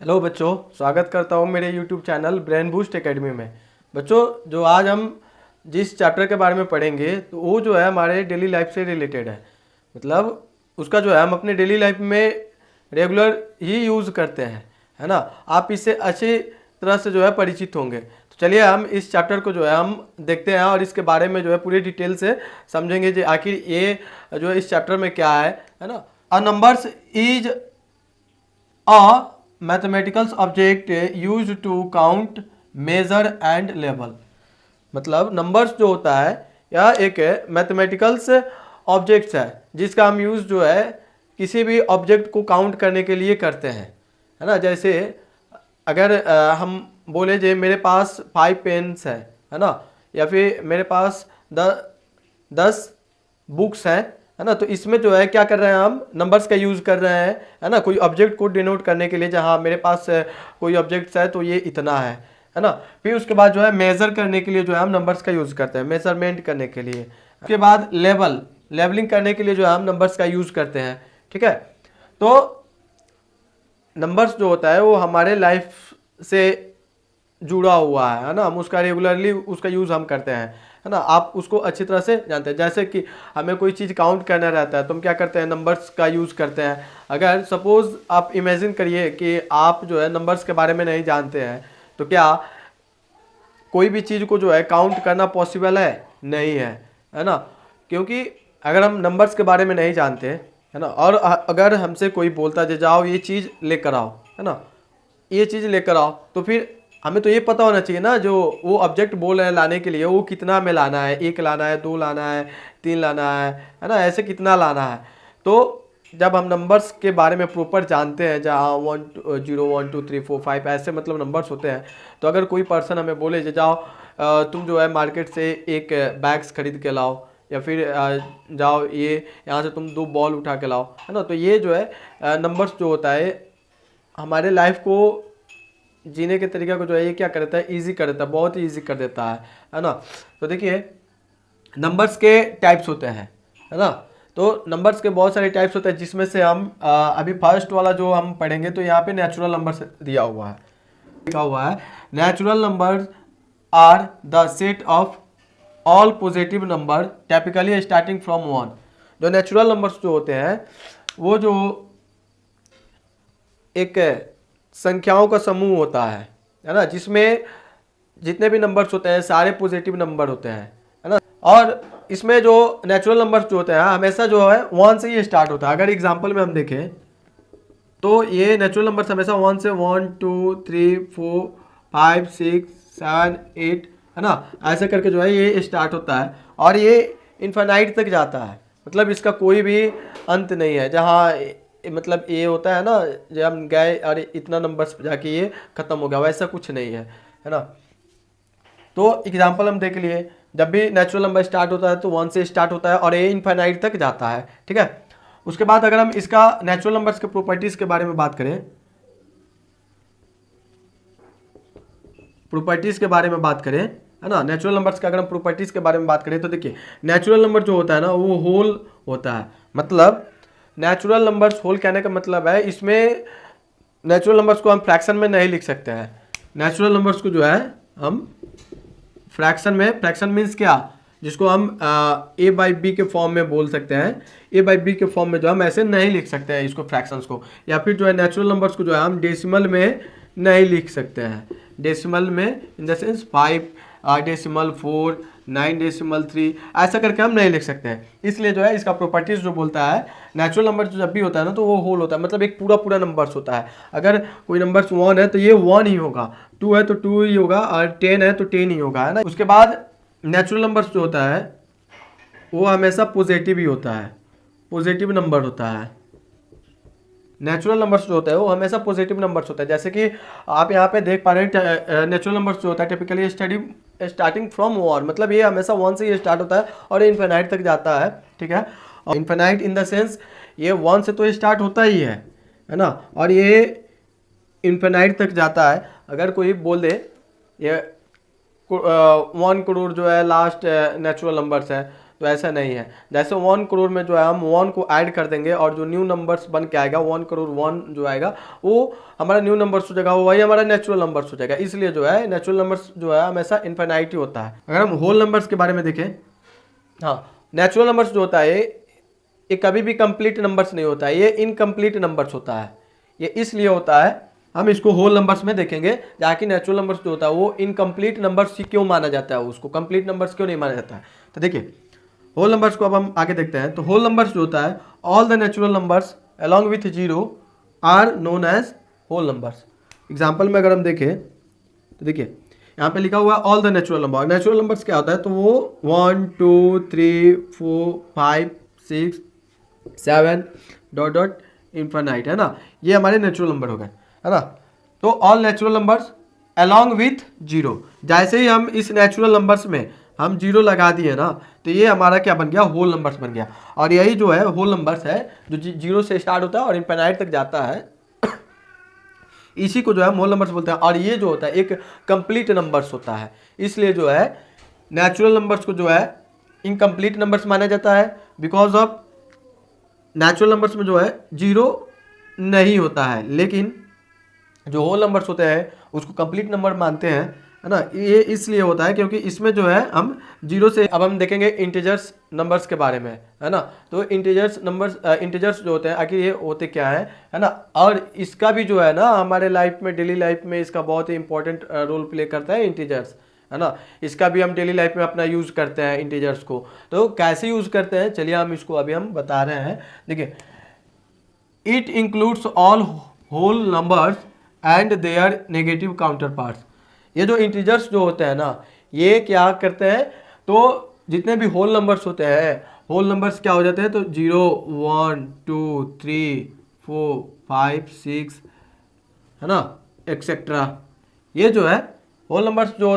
Hello बच्चों, स्वागत करता हूँ मेरे YouTube channel brain boost academy में। बच्चों, जो आज हम जिस चैप्टर के बारे में पढ़ेंगे तो वो जो है हमारे डेली लाइफ से रिलेटेड है। मतलब उसका जो है हम अपने डेली लाइफ में रेगुलर ही यूज़ करते हैं, है ना। आप इससे अच्छी तरह से जो है परिचित होंगे। तो चलिए हम इस चैप्टर को जो है हम देखते हैं और इसके बारे में जो है पूरी डिटेल से समझेंगे कि आखिर ये जो है इस चैप्टर में क्या है ना। A numbers is a mathematical object use to count, measure and level. मतलब नंबर्स जो होता है यह एक मैथमेटिकल्स ऑब्जेक्ट्स है जिसका हम यूज़ जो है किसी भी ऑब्जेक्ट को काउंट करने के लिए करते हैं, है ना। जैसे अगर हम बोले जे मेरे पास 5 पेन्स है ना, या फिर मेरे पास 10 बुक्स हैं, है ना। तो इसमें जो है क्या कर रहे हैं, हम नंबर्स का यूज़ कर रहे हैं, है ना, कोई ऑब्जेक्ट को डिनोट करने के लिए। जहाँ मेरे पास कोई ऑब्जेक्ट्स है तो ये इतना है ना। फिर उसके बाद जो है मेज़र करने के लिए जो है हम नंबर्स का यूज़ करते हैं, मेजरमेंट करने के लिए। उसके बाद लेवलिंग करने के लिए जो है हम नंबर्स का यूज़ करते हैं, ठीक है। तो नंबर्स जो होता है वो हमारे लाइफ से जुड़ा हुआ है ना। हम उसका रेगुलरली उसका यूज़ हम करते हैं, है ना। आप उसको अच्छी तरह से जानते हैं। जैसे कि हमें कोई चीज़ काउंट करना रहता है तो हम क्या करते हैं, नंबर्स का यूज़ करते हैं। अगर सपोज़ आप इमेजिन करिए कि आप जो है नंबर्स के बारे में नहीं जानते हैं तो क्या कोई भी चीज़ को जो है काउंट करना पॉसिबल नहीं है ना। क्योंकि अगर हम नंबर्स के बारे में नहीं जानते, है ना, और अगर हमसे कोई बोलता है जाओ ये चीज़ लेकर आओ, है ना, ये चीज़ लेकर आओ, तो फिर हमें तो ये पता होना चाहिए ना जो वो ऑब्जेक्ट बोल रहे हैं लाने के लिए वो कितना में लाना है, 1 लाना है, 2 लाना है, 3 लाना है ना, ऐसे कितना लाना है। तो जब हम नंबर्स के बारे में प्रॉपर जानते हैं, जहाँ 1 0 1 2 3 4 5 ऐसे मतलब नंबर्स होते हैं, तो अगर कोई पर्सन हमें बोले जाओ तुम जो है मार्केट से एक बैग्स खरीद के लाओ, या फिर जाओ ये यहाँ से तुम 2 बॉल उठा के लाओ, है ना। तो ये जो है नंबर्स जो होता है हमारे लाइफ को जीने के तरीके को जो है ये क्या कर देता है, ईजी कर देता है, बहुत ही ईजी कर देता है ना। तो देखिए नंबर्स के टाइप्स होते हैं, है ना। तो नंबर्स के बहुत सारे टाइप्स होते हैं जिसमें से हम अभी फर्स्ट वाला जो हम पढ़ेंगे तो यहाँ पे नेचुरल नंबर्स दिया हुआ है, लिखा हुआ है natural numbers are the set of all positive number typically starting from 1। जो नेचुरल नंबर्स जो होते हैं वो जो एक संख्याओं का समूह होता है ना, जिसमें जितने भी नंबर्स होते हैं सारे पॉजिटिव नंबर होते हैं, है ना। और इसमें जो नेचुरल नंबर्स जो होते हैं हमेशा जो है 1 से ही स्टार्ट होता है। अगर एग्जांपल में हम देखें तो ये नेचुरल नंबर्स हमेशा 1 से 1 2 3 4 5 6 7 8, है ना, ऐसे करके जो है ये स्टार्ट होता है और ये इनफाइनाइट तक जाता है। मतलब इसका कोई भी अंत नहीं है। जहाँ मतलब ये होता है ना, जब हम गए और इतना नंबर्स जाके ये खत्म हो गया, वैसा कुछ नहीं है ना। तो एग्जांपल हम देख लिए, जब भी नेचुरल नंबर स्टार्ट होता है तो 1 से स्टार्ट होता है और ये इनफाइनाइट तक जाता है, ठीक है। उसके बाद अगर हम इसका नेचुरल नंबर्स के प्रॉपर्टीज के बारे में बात करें, प्रॉपर्टीज के बारे में बात करें, है ना, नेचुरल नंबर्स का अगर हम प्रॉपर्टीज के बारे में बात करें तो देखिए नेचुरल नंबर जो होता है ना वो होल होता है। मतलब नेचुरल नंबर्स होल कहने का मतलब है इसमें नेचुरल नंबर्स को हम फ्रैक्शन में नहीं लिख सकते हैं। नेचुरल नंबर्स को जो है हम फ्रैक्शन में, फ्रैक्शन मीन्स क्या, जिसको हम ए बाई बी के फॉर्म में बोल सकते हैं। ए बाई बी के फॉर्म में जो हम ऐसे नहीं लिख सकते हैं इसको फ्रैक्शंस को। या फिर जो है नेचुरल नंबर्स को जो है हम डेसिमल में नहीं लिख सकते हैं। डेसिमल में in the sense 5 decimal 4 9 decimal 3 ऐसा करके हम नहीं लिख सकते हैं। इसलिए जो है इसका प्रॉपर्टीज जो बोलता है नेचुरल नंबर जो जब भी होता है ना तो वो होल होता है। मतलब एक पूरा पूरा नंबर्स होता है। अगर कोई नंबर्स 1 है तो ये 1 ही होगा, 2 है तो 2 ही होगा, और 10 है तो 10 ही होगा, है ना। उसके बाद नेचुरल नंबर्स जो होता है वो हमेशा पॉजिटिव ही होता है, पॉजिटिव नंबर होता है। नेचुरल नंबर्स जो होता है वो हमेशा पॉजिटिव नंबर्स होता है। जैसे कि आप यहाँ पे देख पा रहे हैं नेचुरल नंबर्स जो होता है टिपिकली स्टार्टिंग फ्रॉम 1, मतलब ये हमेशा 1 से ही स्टार्ट होता है और इनफिनाइट तक जाता है, ठीक है। और इनफिनाइट इन द सेंस ये 1 से तो स्टार्ट होता ही है ना, और ये इनफिनाइट तक जाता है। अगर कोई बोल दे ये 1 करोड़ जो है लास्ट नेचुरल नंबर्स है तो ऐसा नहीं है। जैसे 1 करोड़ में जो है हम 1 को ऐड कर देंगे और जो न्यू नंबर्स बन के आएगा 1 करोड़ 1 जो आएगा वो हमारा न्यू नंबर्स हो जाएगा, वही हमारा नेचुरल नंबर्स हो जाएगा। इसलिए जो है नेचुरल नंबर्स जो है हमेशा इनफाइनाइट ही होता है। अगर हम होल नंबर्स के बारे में देखें, हाँ, नेचुरल नंबर्स जो होता है ये कभी भी कंप्लीट नंबर्स नहीं होता है, ये इनकम्प्लीट नंबर्स होता है। ये इसलिए होता है, हम इसको होल नंबर्स में देखेंगे, जबकि नेचुरल नंबर्स जो होता है वो इनकम्प्लीट नंबर्स क्यों माना जाता है, उसको कंप्लीट नंबर्स क्यों नहीं माना जाता है। तो देखिए होल नंबर्स को अब हम आगे देखते हैं। तो होल नंबर्स जो होता है, all the natural numbers along with zero are known as whole numbers. Example में अगर हम देखें तो देखिए यहाँ पे लिखा हुआ है all the natural number. Natural numbers क्या होता है, तो वो 1 2 3 4 5 6 7 डॉट डॉट इनफाइनाइट है ना, ये हमारे नेचुरल नंबर हो गए, है ना। तो all natural numbers along with zero, जैसे ही हम इस नेचुरल नंबर्स में हम जीरो लगा दिए ना, तो ये हमारा क्या बन गया, होल नंबर्स बन गया। और यही जो है होल नंबर्स है जो जीरो से स्टार्ट होता है और इनफाइनाइट तक जाता है, इसी को जो है होल नंबर्स बोलते हैं। और ये जो होता है एक कंप्लीट नंबर्स होता है, इसलिए जो है नेचुरल नंबर्स को जो है इनकम्प्लीट नंबर्स माना जाता है, बिकॉज ऑफ नेचुरल नंबर्स में जो है जीरो नहीं होता है, लेकिन जो होल नंबर्स होते हैं उसको कंप्लीट नंबर मानते हैं, है ना। ये इसलिए होता है क्योंकि इसमें जो है हम जीरो से, अब हम देखेंगे इंटीजर्स नंबर्स के बारे में, है ना। तो इंटीजर्स नंबर्स, इंटीजर्स जो होते हैं आखिर ये होते क्या है ना। और इसका भी जो है ना हमारे लाइफ में, डेली लाइफ में इसका बहुत ही इंपॉर्टेंट रोल प्ले करता है इंटीजर्स, है ना। इसका भी हम डेली लाइफ में अपना यूज़ करते हैं इंटीजर्स को। तो कैसे यूज़ करते हैं, चलिए हम इसको अभी हम बता रहे हैं। देखिए, it includes all whole numbers and their negative counterparts. ये जो इंटीजर्स जो होते हैं ना, ये क्या करते हैं, तो जितने भी होल नंबर्स होते हैं, होल नंबर्स क्या हो जाते हैं, तो 0 1 2 3 4 5 6, है ना, एक्सेट्रा। ये जो है होल नंबर्स जो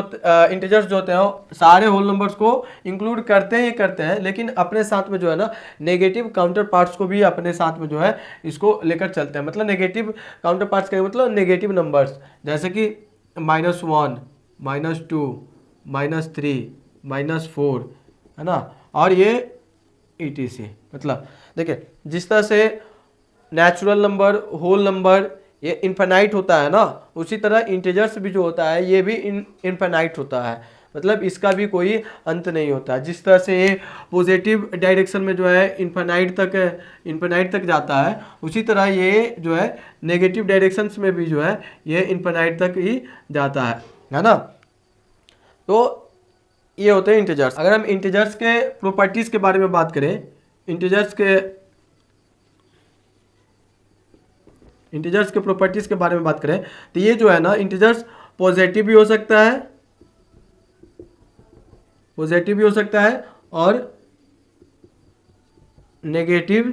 इंटीजर्स जो होते हैं सारे होल नंबर्स को इंक्लूड करते ही करते हैं, लेकिन अपने साथ में जो है ना नेगेटिव काउंटर पार्ट्स को भी अपने साथ में जो है इसको लेकर चलते हैं। मतलब नेगेटिव काउंटर पार्ट्स का मतलब नेगेटिव नंबर्स, जैसे कि -1 -2 -3 -4, है ना। और ये ETC, मतलब देखिए जिस तरह से नेचुरल नंबर, होल नंबर ये इनफाइनाइट होता है ना, उसी तरह इंटीजर्स भी जो होता है ये भी इनफाइनाइट होता है, मतलब इसका भी कोई अंत नहीं होता। जिस तरह से ये पॉजिटिव डायरेक्शन में जो है इनफाइनाइट तक जाता है, उसी तरह ये जो है नेगेटिव डायरेक्शंस में भी जो है ये इनफाइनाइट तक ही जाता है ना। तो ये होते हैं इंटीजर्स। अगर हम इंटीजर्स के प्रॉपर्टीज़ के बारे में बात करें, इंटीजर्स के प्रॉपर्टीज़ के बारे में बात करें, तो ये जो है ना इंटीजर्स पॉजिटिव भी हो सकता है और नेगेटिव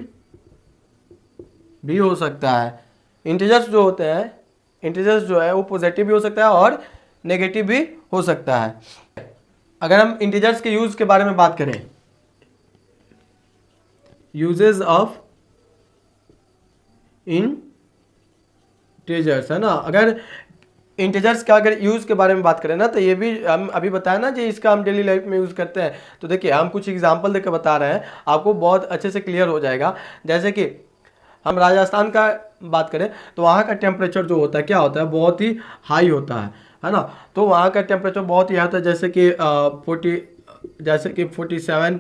भी हो सकता है। इंटीजर्स जो होते हैं, इंटीजर्स जो है वो पॉजिटिव भी हो सकता है और नेगेटिव भी हो सकता है। अगर हम इंटीजर्स के यूज के बारे में बात करें, यूजेस ऑफ इंटीजर्स, है ना। अगर इंटीजर्स का अगर यूज़ के बारे में बात करें ना, तो ये भी हम अभी बताया ना जी, इसका हम डेली लाइफ में यूज़ करते हैं। तो देखिए हम कुछ एग्जांपल देकर बता रहे हैं, आपको बहुत अच्छे से क्लियर हो जाएगा। जैसे कि हम राजस्थान का बात करें तो वहाँ का टेम्परेचर जो होता है क्या होता है, बहुत ही हाई होता है ना। तो वहाँ का टेम्परेचर बहुत ही हाई होता है, जैसे कि 47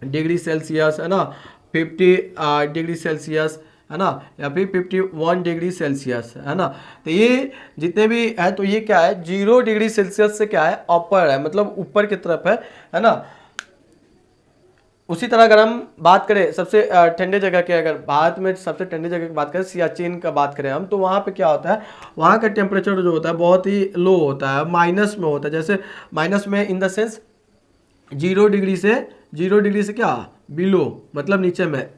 डिग्री सेल्सियस, है ना, 50 डिग्री सेल्सियस, है ना, या फिर 51 डिग्री सेल्सियस, है ना। तो ये जितने भी है, तो ये क्या है, 0 डिग्री सेल्सियस से क्या है, अपर है, मतलब ऊपर की तरफ है ना। उसी तरह अगर हम बात करें सबसे ठंडे जगह के, अगर भारत में सबसे ठंडी जगह की बात करें, सियाचिन का बात करें हम, तो वहाँ पे क्या होता है, वहाँ का टेम्परेचर जो होता है बहुत ही लो होता है, माइनस में होता है। जैसे माइनस में इन द सेंस 0 डिग्री से क्या, बिलो, मतलब नीचे में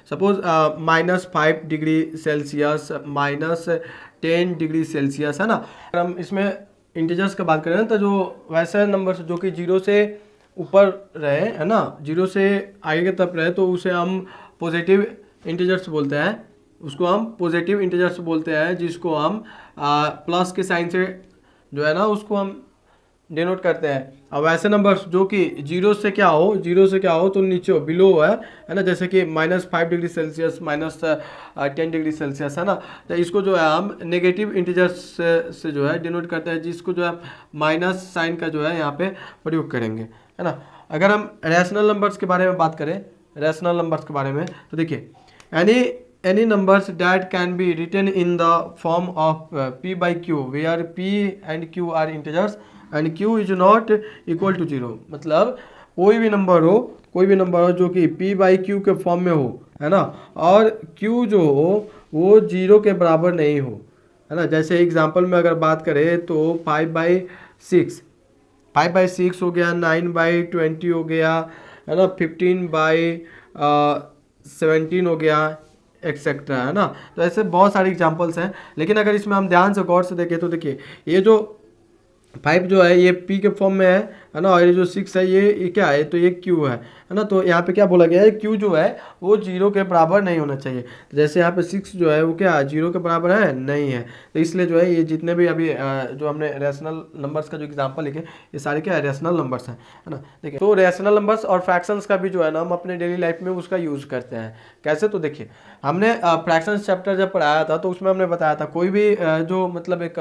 suppose -5 degree Celsius, -10 degree Celsius, है ना। अगर हम इसमें इंटीजर्स का बात करें तो जो वैसे नंबर जो कि 0 से ऊपर रहे, है ना, 0 से आगे की तरफ रहे, तो उसे हम पॉजिटिव इंटीजर्स बोलते हैं, उसको हम पॉजिटिव इंटीजर्स बोलते हैं, जिसको हम प्लस के साइन से जो है ना उसको हम डिनोट करते हैं। अब ऐसे नंबर्स जो कि जीरो से क्या हो तो नीचे हो, बिलो है ना, जैसे कि -5 डिग्री सेल्सियस, -10 डिग्री सेल्सियस, है ना। तो इसको जो है हम नेगेटिव इंटीजर्स से जो है डिनोट करते हैं, जिसको जो है माइनस साइन का जो है यहाँ पे प्रयोग करेंगे, है ना। अगर हम रैशनल नंबर्स के बारे में बात करें, रैशनल नंबर्स के बारे में, तो देखिए any numbers that can be written in the form of p by q where p and q are integers and q is not equal to 0। मतलब कोई भी नंबर हो जो कि p by q के फॉर्म में हो, है ना, और q जो हो वो 0 के बराबर नहीं हो, है ना। जैसे एग्जांपल में अगर बात करें तो 5/6 हो गया, 9/20 हो गया, है ना, 15/17 हो गया, एक्सेट्रा, है ना। तो ऐसे बहुत सारे एग्जांपल्स हैं, लेकिन अगर इसमें हम ध्यान से गौर से देखें तो देखिए ये जो 5 जो है ये p के फॉर्म में है ना, और ये जो 6 है ये क्या है, तो ये q है ना। तो यहाँ पे क्या बोला गया है, q जो है वो 0 के बराबर नहीं होना चाहिए। तो जैसे यहाँ पे 6 जो है वो क्या 0 के बराबर है, नहीं है। तो इसलिए जो है ये जितने भी अभी जो हमने रैशनल नंबर्स का जो एग्जांपल लिखे, ये सारे क्या है, रैशनल नंबर्स हैं, है ना। देखिए तो रैशनल नंबर्स और फ्रैक्शंस का भी जो है ना हम अपने डेली लाइफ में उसका यूज़ करते हैं। कैसे, तो देखिए हमने फ्रैक्शंस चैप्टर जब पढ़ाया था तो उसमें हमने बताया था कोई भी जो मतलब एक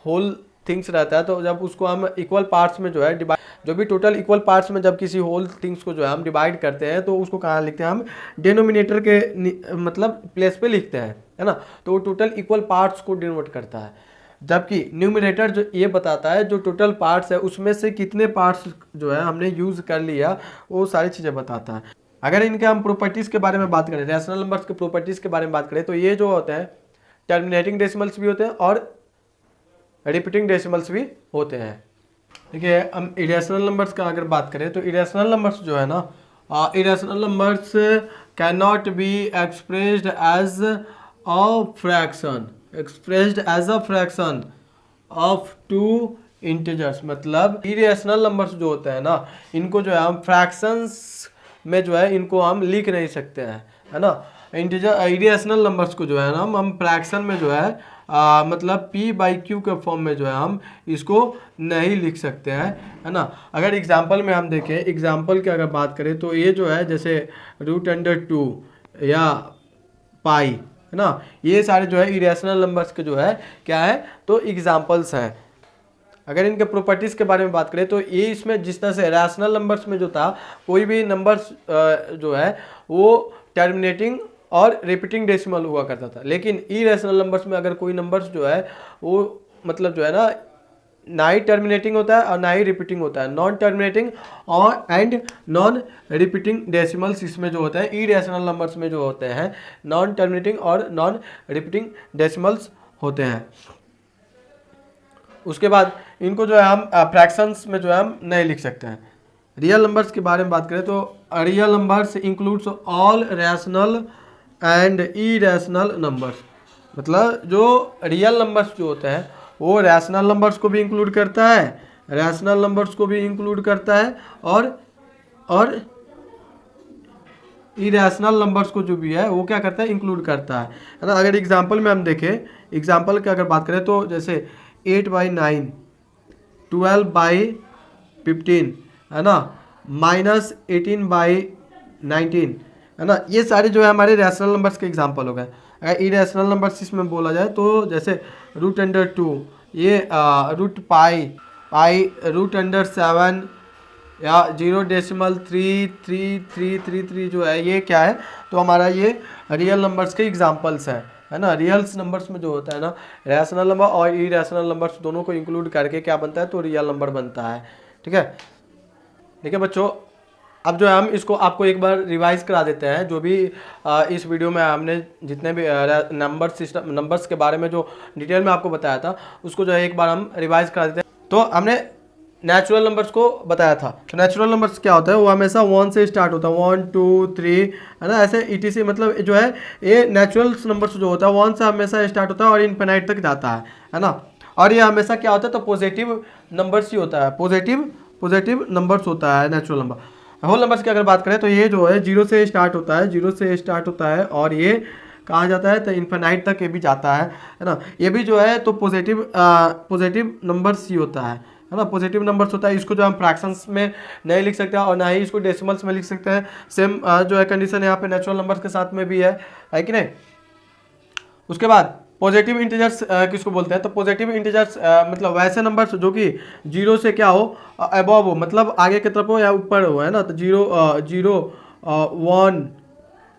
होल थिंग्स रहता है, तो जब उसको हम इक्वल पार्ट्स में जो है डिवाइड, जो भी टोटल इक्वल पार्ट्स में जब किसी होल थिंग्स को जो है हम डिवाइड करते हैं तो उसको कहाँ लिखते हैं, हम डिनोमिनेटर के मतलब प्लेस पे लिखते हैं, है ना। तो वो टोटल इक्वल पार्ट्स को डिनोट करता है, जबकि न्यूमरेटर जो ये बताता है जो टोटल पार्ट्स है उसमें से कितने पार्ट्स जो है हमने यूज़ कर लिया, वो सारी चीज़ें बताता है। अगर इनके हम प्रॉपर्टीज़ के बारे में बात करें, रैशनल नंबर्स के प्रॉपर्टीज़ के बारे में बात करें, तो ये जो होते हैं टर्मिनेटिंग डेसिमल्स भी होते हैं और रिपीटिंग डेसिमल्स भी होते हैं। देखिए हम इरेशनल नंबर्स का अगर बात करें तो इरेशनल नंबर्स जो है ना, irrational numbers can not be expressed as a fraction of two integers. मतलब इरेशनल नंबर्स जो होते हैं ना, इनको जो है हम फ्रैक्शंस में जो है इनको हम लिख नहीं सकते हैं, है ना। इंटीजर इरेशनल नंबर्स को जो है ना हम फ्रैक्शन में जो है मतलब p बाई क्यू के फॉर्म में जो है हम इसको नहीं लिख सकते हैं, है ना। अगर एग्जांपल में हम देखें, एग्जांपल की अगर बात करें तो ये जो है जैसे √2 या पाई, है ना, ये सारे जो है इरेशनल नंबर्स के जो है क्या है, तो एग्जांपल्स हैं। अगर इनके प्रॉपर्टीज़ के बारे में बात करें तो ये इसमें जिस तरह से रैशनल नंबर्स में जो था कोई भी नंबर्स जो है वो टर्मिनेटिंग और रिपीटिंग डेसिमल हुआ करता था, लेकिन इरेशनल नंबर्स में अगर कोई नंबर्स जो है वो मतलब जो है ना ही टर्मिनेटिंग होता है और ना ही रिपीटिंग होता है, नॉन टर्मिनेटिंग और एंड नॉन रिपीटिंग डेसिमल्स इसमें जो होते हैं इरेशनल नंबर्स में जो होते हैं नॉन टर्मिनेटिंग और नॉन रिपीटिंग डेसिमल्स होते हैं। उसके बाद इनको जो है हम फ्रैक्शंस में जो है हम नहीं लिख सकते हैं। रियल नंबर्स के बारे में बात करें तो real numbers includes all rational and irrational numbers. मतलब जो रियल नंबर्स जो होते हैं वो रैशनल नंबर्स को भी इंक्लूड करता है, रैशनल नंबर्स को भी इंक्लूड करता है और इरेशनल नंबर्स को जो भी है वो क्या करता है, इंक्लूड करता है ना। अगर एग्जांपल में हम देखें, एग्जांपल की अगर बात करें तो जैसे 8/9, 12/15, है ना, -18/19, है ना, ये सारे जो है हमारे रैशनल नंबर्स के एग्जांपल हो गए। अगर इरेशनल नंबर्स इसमें बोला जाए तो जैसे √2 ये √7 या 0.333333 जो है ये क्या है, तो हमारा ये रियल नंबर्स के एग्जांपल्स हैं, है ना। रियल्स नंबर्स में जो होता है ना रैशनल नंबर और इरेशनल नंबर्स दोनों को इंक्लूड करके क्या बनता है, तो रियल नंबर बनता है। ठीक है बच्चों, अब जो है हम इसको आपको एक बार रिवाइज करा देते हैं। जो भी इस वीडियो में हमने जितने भी नंबर्स के बारे में जो डिटेल में आपको बताया था उसको जो है एक बार हम रिवाइज करा देते हैं। तो हमने नेचुरल नंबर्स को बताया था। तो नेचुरल नंबर्स क्या होता है, वो हमेशा 1 से स्टार्ट होता है, 1 2 3, है ना, ऐसे ETC। मतलब जो है ये नेचुरल नंबर्स जो होता है 1 से हमेशा स्टार्ट होता है और इनफिनाइट तक जाता है ना। और ये हमेशा क्या होता है, तो पॉजिटिव नंबर्स ही होता है, पॉजिटिव नंबर्स होता है नेचुरल नंबर। होल नंबर्स की अगर बात करें तो ये जो है 0 से स्टार्ट होता है, और ये कहाँ जाता है, तो इनफिनाइट तक ये भी जाता है ना। ये भी जो है तो पॉजिटिव नंबर्स ही होता है है ना, पॉजिटिव नंबर्स होता है, इसको जो हम फ्रैक्शंस में नहीं लिख सकते हैं और ना ही इसको डेसिमल्स में लिख सकते हैं। सेम जो है कंडीशन यहाँ पे नेचुरल नंबर्स के साथ में भी है कि नहीं। उसके बाद पॉजिटिव इंटीजर्स किसको बोलते हैं, तो पॉजिटिव इंटीजर्स मतलब वैसे नंबर्स जो कि जीरो से क्या हो, अबव हो, मतलब आगे की तरफ हो या ऊपर हो, है ना। तो 0 1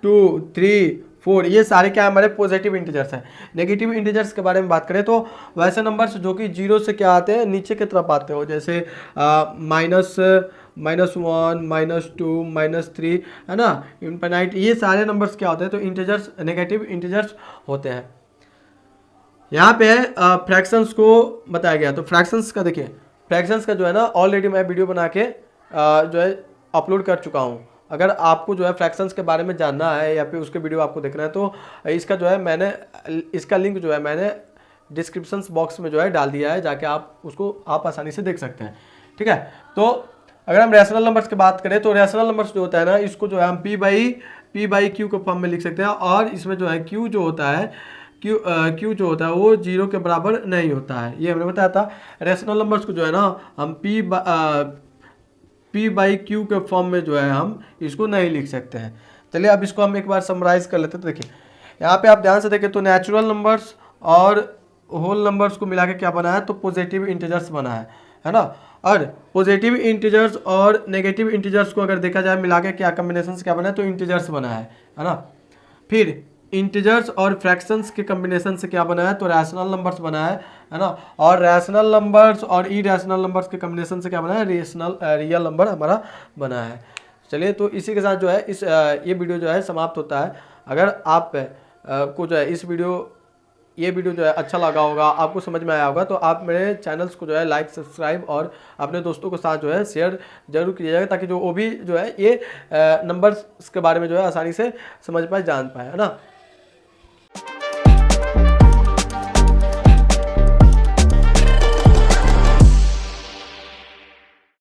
2 3 4 ये सारे क्या हमारे पॉजिटिव इंटीजर्स हैं। नेगेटिव इंटीजर्स के बारे में बात करें तो वैसे नंबर्स जो कि जीरो से क्या आते हैं, नीचे की तरफ आते हो, जैसे -1 -2 -3, है ना, इनफाइनाइट, ये सारे नंबर्स क्या होते हैं, तो इंटीजर्स, नेगेटिव इंटीजर्स होते हैं। यहाँ पे फ्रैक्शंस को बताया गया, तो फ्रैक्शंस का देखिए, फ्रैक्शंस का जो है ना ऑलरेडी मैं वीडियो बना के जो है अपलोड कर चुका हूँ। अगर आपको जो है फ्रैक्शंस के बारे में जानना है या फिर उसके वीडियो आपको देखना है तो इसका जो है मैंने इसका लिंक जो है मैंने डिस्क्रिप्शन बॉक्स में जो है डाल दिया है, जाके आप उसको आप आसानी से देख सकते हैं, ठीक है। तो अगर हम रैशनल नंबर्स की बात करें तो रैशनल नंबर्स जो होता है ना, इसको जो है हम पी बाई क्यू के फॉर्म में लिख सकते हैं, और इसमें जो है क्यू जो होता है, क्यू जो होता है वो जीरो के बराबर नहीं होता है, ये हमने बताया था। रैशनल नंबर्स को जो है ना हम पी बाई क्यू के फॉर्म में जो है हम इसको नहीं लिख सकते हैं। चलिए अब इसको हम एक बार समराइज कर लेते हैं। तो देखिए यहाँ पे आप ध्यान से देखें तो नेचुरल नंबर्स और होल नंबर्स को मिला के क्या बना है, तो पॉजिटिव इंटीजर्स बना है ना। और पॉजिटिव इंटीजर्स और नेगेटिव इंटीजर्स को अगर देखा जाए मिला के क्या कम्बिनेशन से क्या बना है, तो इंटीजर्स बना है ना। फिर इंटीजर्स और फ्रैक्शंस के कम्बिनेशन से क्या बना है, तो रैशनल नंबर्स बना है ना। और रैशनल नंबर्स और इरेशनल नंबर्स के कम्बिनेशन से क्या बना है, रियल नंबर हमारा बना है। चलिए तो इसी के साथ जो है ये वीडियो जो है समाप्त होता है। अगर आप को जो है ये वीडियो जो है अच्छा लगा होगा, आपको समझ में आया होगा, तो आप मेरे चैनल्स को जो है लाइक, सब्सक्राइब और अपने दोस्तों के साथ जो है शेयर जरूर कीजिएगा, ताकि जो वो भी जो है ये नंबर्स के बारे में जो है आसानी से समझ पाए, जान पाए, है ना।